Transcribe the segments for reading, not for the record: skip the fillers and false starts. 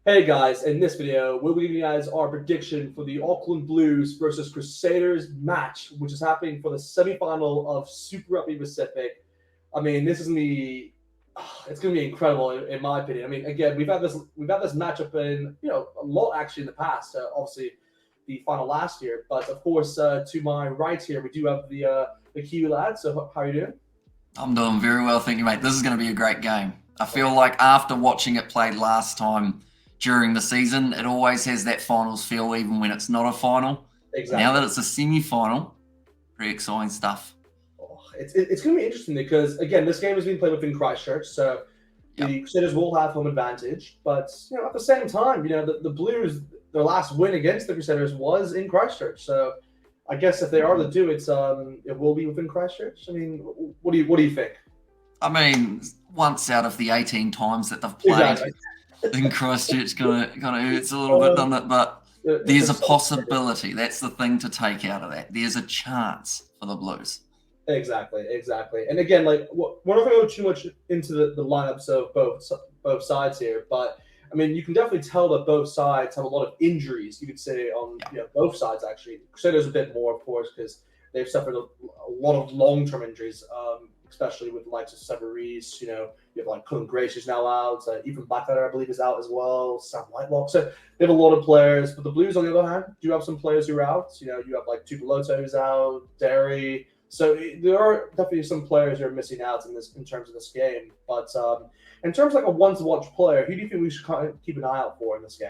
Hey guys, in this video, we'll be giving you guys our prediction for the Auckland Blues versus Crusaders match, which is happening for the semi-final of Super Rugby Pacific. I mean, this is gonna be it's gonna be incredible in my opinion. I mean, again, we've had this matchup in a lot actually in the past. Obviously, the final last year, but of course, to my right here, we do have the Kiwi lad. So how are you doing? I'm doing very well, thank you, mate. This is going to be a great game. I feel like after watching it played last time during the season, it always has that finals feel, even when it's not a final. Now Exactly. that it's a semi-final, pretty exciting stuff. It's going to be interesting because again, this game has been played within Christchurch, so Yep. the Crusaders will have home advantage. But at the same time, the Blues, their last win against the Crusaders was in Christchurch. So I guess if they are to do it, it will be within Christchurch. I mean, what do you think? I mean, once out of the 18 times that they've played Exactly. in Christchurch, kind of hurts a little bit, Um, doesn't it? But the there's a percentage. possibility. That's the thing to take out of that. There's a chance for the Blues. Exactly. And again, like we're not going to go too much into the lineups of both sides here, but I mean, you can definitely tell that both sides have a lot of injuries. You could say on Yeah. both sides actually. Crusaders a bit more, of course, because they've suffered a lot of long-term injuries, especially with the likes of Severies. You have like Cullen Grace is now out. Even Blackadder, I believe, is out as well. Sam Whitelock. So they have a lot of players. But the Blues, on the other hand, do have some players who are out. You have like Tupeloto who's out, Derry. So there are definitely some players who are missing out in terms of this game. But in terms of like a one-to-watch player, who do you think we should kind of keep an eye out for in this game?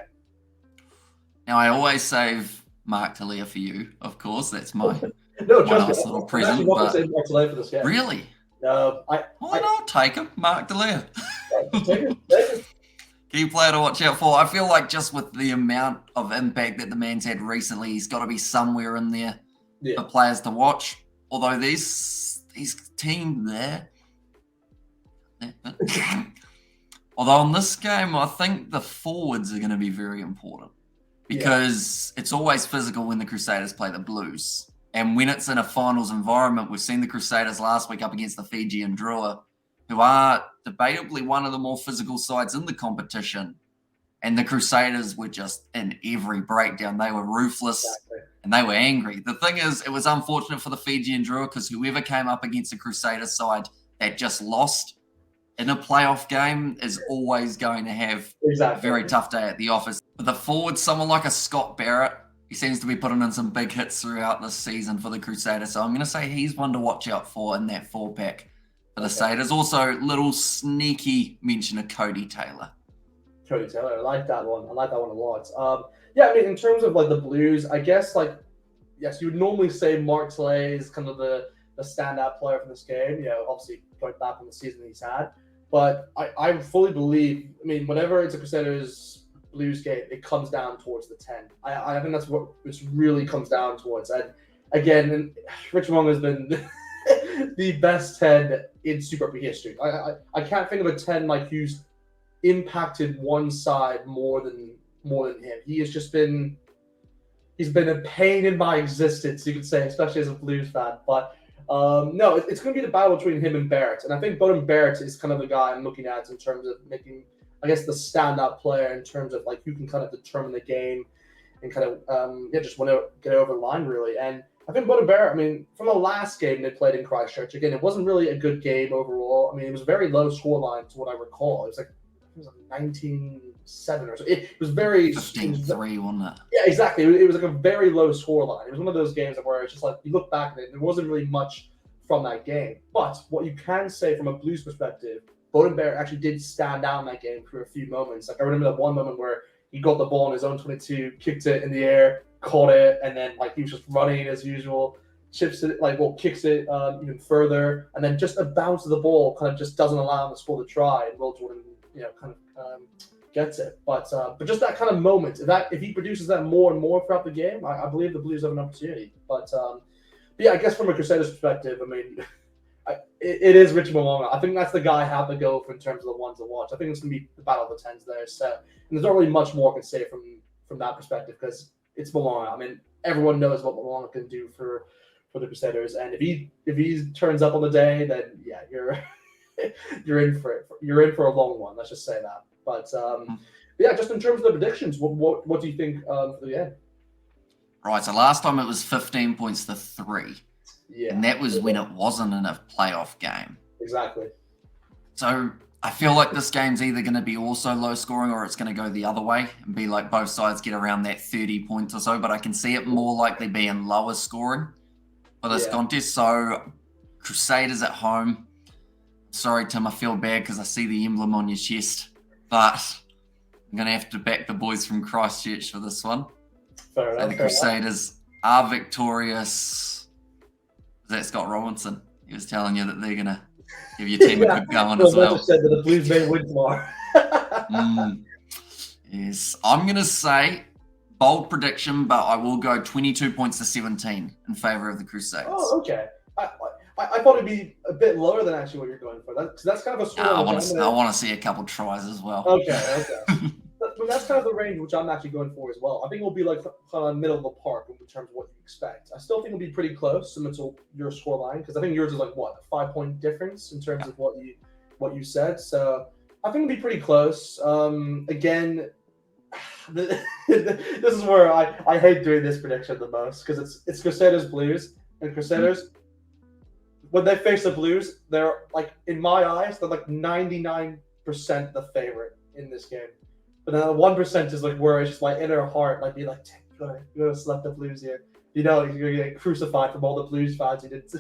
Now, I always save Mark Talia for you, of course. That's my No, trust me, nice little I'm actually present. not going to But say Mark for this game. really, I, why I, not take him, Mark Delia? take it. Key player to watch out for. I feel like just with the amount of impact that the man's had recently, he's got to be somewhere in there Yeah, for players to watch. Although these team there, although in this game, I think the forwards are going to be very important yeah, because it's always physical when the Crusaders play the Blues. And when it's in a finals environment, we've seen the Crusaders last week up against the Fijian Drua, who are debatably one of the more physical sides in the competition. And the Crusaders were just in every breakdown. They were ruthless exactly. and they were angry. The thing is, it was unfortunate for the Fijian Drua because whoever came up against the Crusaders side that just lost in a playoff game is always going to have a Exactly. very tough day at the office. But the forward, someone like a Scott Barrett, he seems to be putting in some big hits throughout this season for the Crusaders. So I'm going to say he's one to watch out for in that four pack for the Okay. Saders. Also, little sneaky mention of Cody Taylor. Cody Taylor. I like that one. I like that one a lot. Yeah, I mean, in terms of like the Blues, I guess like yes, you would normally say Mark Slay is kind of the standout player for this game. Obviously going back on the season he's had, but I fully believe. I mean, whenever it's a Crusaders Blues game, it comes down towards the 10. I think that's what it really comes down towards. And again, Rich Wong has been the best 10 in Super Rugby history. I can't think of a 10 like who's impacted one side more than him. He's been a pain in my existence, you could say, especially as a Blues fan. But no, it's going to be the battle between him and Barrett, and I think Bowden Barrett is kind of the guy I'm looking at in terms of making, I guess, the standout player in terms of like who can kind of determine the game and kind of just want to get over the line really. And I think Bowden Barrett, I mean, from the last game they played in Christchurch, again, it wasn't really a good game overall. I mean, it was a very low scoreline to what I recall. It was like 19-7 or so. It was very. It was, 15-3, wasn't it? yeah, exactly. It was like a very low score line. It was one of those games where it's just like you look back at it, there wasn't really much from that game. But what you can say from a Blues perspective, Bowden Bear actually did stand out in that game for a few moments. Like I remember that one moment where he got the ball in his own 22, kicked it in the air, caught it, and then like he was just running as usual, chips it kicks it even further, and then just a bounce of the ball kind of just doesn't allow him to score the try, and Will Jordan kind of gets it. But just that kind of moment, if he produces that more and more throughout the game, I believe the Blues have an opportunity. But yeah, I guess from a Crusaders perspective, I mean, it is Richard Mo'unga. I think that's the guy I have to go for in terms of the ones to watch. I think it's going to be the battle of the tens there. So, and there's not really much more I can say from that perspective because it's Mo'unga. I mean, everyone knows what Mo'unga can do for the Crusaders, and if he turns up on the day, then yeah, you're you're in for it. You're in for a long one. Let's just say that. But yeah, just in terms of the predictions, what do you think for the end? Right, so last time it was 15 points to 3. Yeah. And that was when it wasn't in a playoff game. Exactly. So I feel like this game's either going to be also low scoring or it's going to go the other way and be like both sides get around that 30 points or so. But I can see it more likely being lower scoring for this contest. So Crusaders at home. Sorry, Tim, I feel bad because I see the emblem on your chest. But I'm going to have to back the boys from Christchurch for this one. Fair enough. The Crusaders are victorious. Is that Scott Robinson? He was telling you that they're going to give your team a good going as well. I said that the Blues may win tomorrow. Yes. I'm going to say bold prediction, but I will go 22 points to 17 in favour of the Crusaders. Oh, okay. I thought it'd be a bit lower than actually what you're going for. That's kind of a score. I want to see a couple tries as well. Okay. But that's kind of the range which I'm actually going for as well. I think it'll be like kind of middle of the park in terms of what you expect. I still think it'll be pretty close, similar to your score line, because I think yours is like what, a 5-point difference in terms of what you said. So I think it'll be pretty close. Again, this is where I hate doing this prediction the most because it's Crusaders Blues, and Crusaders when they face the Blues, they're like, in my eyes, they're like 99% the favorite in this game. But then the 1% is like where it's just my inner heart might be like, you're gonna select the Blues here. You know, you're gonna get crucified from all the Blues fans you didn't.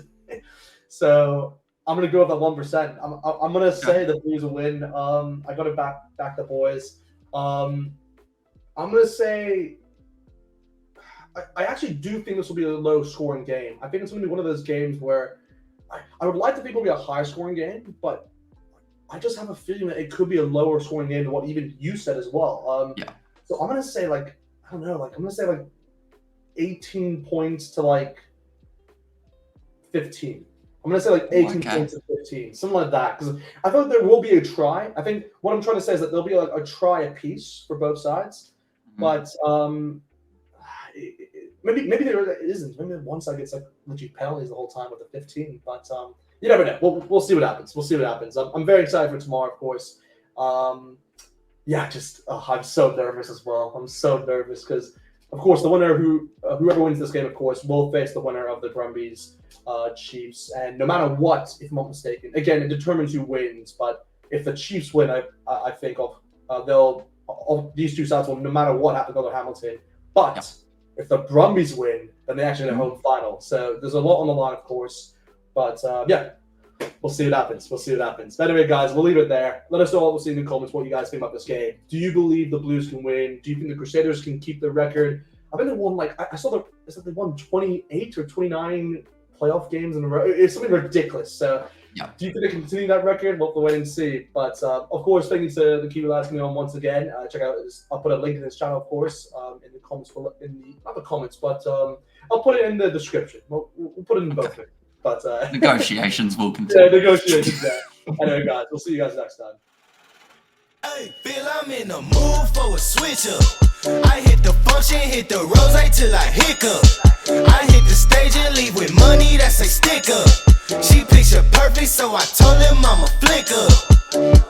So I'm gonna go with that 1%. I'm gonna say the Blues will win. I gotta back the boys. I'm gonna say I actually do think this will be a low scoring game. I think it's gonna be one of those games where I would like to think it'll be a high scoring game, but I just have a feeling that it could be a lower scoring game than what even you said as well. So I'm gonna say like, I don't know, like I'm gonna say like 18 points to like 15. I'm gonna say like 18 points to 15, something like that. Because I feel like there will be a try. I think what I'm trying to say is that there'll be like a try apiece for both sides, but maybe there isn't. Maybe one side gets like legit penalties the whole time with the 15. But you never know. We'll see what happens. I'm very excited for tomorrow, of course. I'm so nervous as well. I'm so nervous because, of course, the winner whoever wins this game, of course, will face the winner of the Brumbies Chiefs. And no matter what, if I'm not mistaken, again, it determines who wins. But if the Chiefs win, I think these two sides will, no matter what, have to go to Hamilton. But if the Brumbies win, then they actually get a home final. So there's a lot on the line, of course. But we'll see what happens. But anyway, guys, we'll leave it there. Let us know obviously in the comments what you guys think about this game. Do you believe the Blues can win? Do you think the Crusaders can keep the record? I think they won I saw they won 28 or 29 playoff games in a row. It's something ridiculous. So do you think they can continue that record? We'll have to wait and see. But of course, thank you to the keeper asking me on once again. Check out I'll put a link in this channel, of course, in the comments not the comments, but I'll put it in the description. We'll put it in both. But negotiations will continue. Yeah, negotiations. Anyway, guys, we'll see you guys next time. Hey, feel I'm in the mood for a switch up. I hit the function, hit the rose till I hiccup. I hit the stage and leave with money that's a stick up. She picture perfect, so I told him I'm a flick up.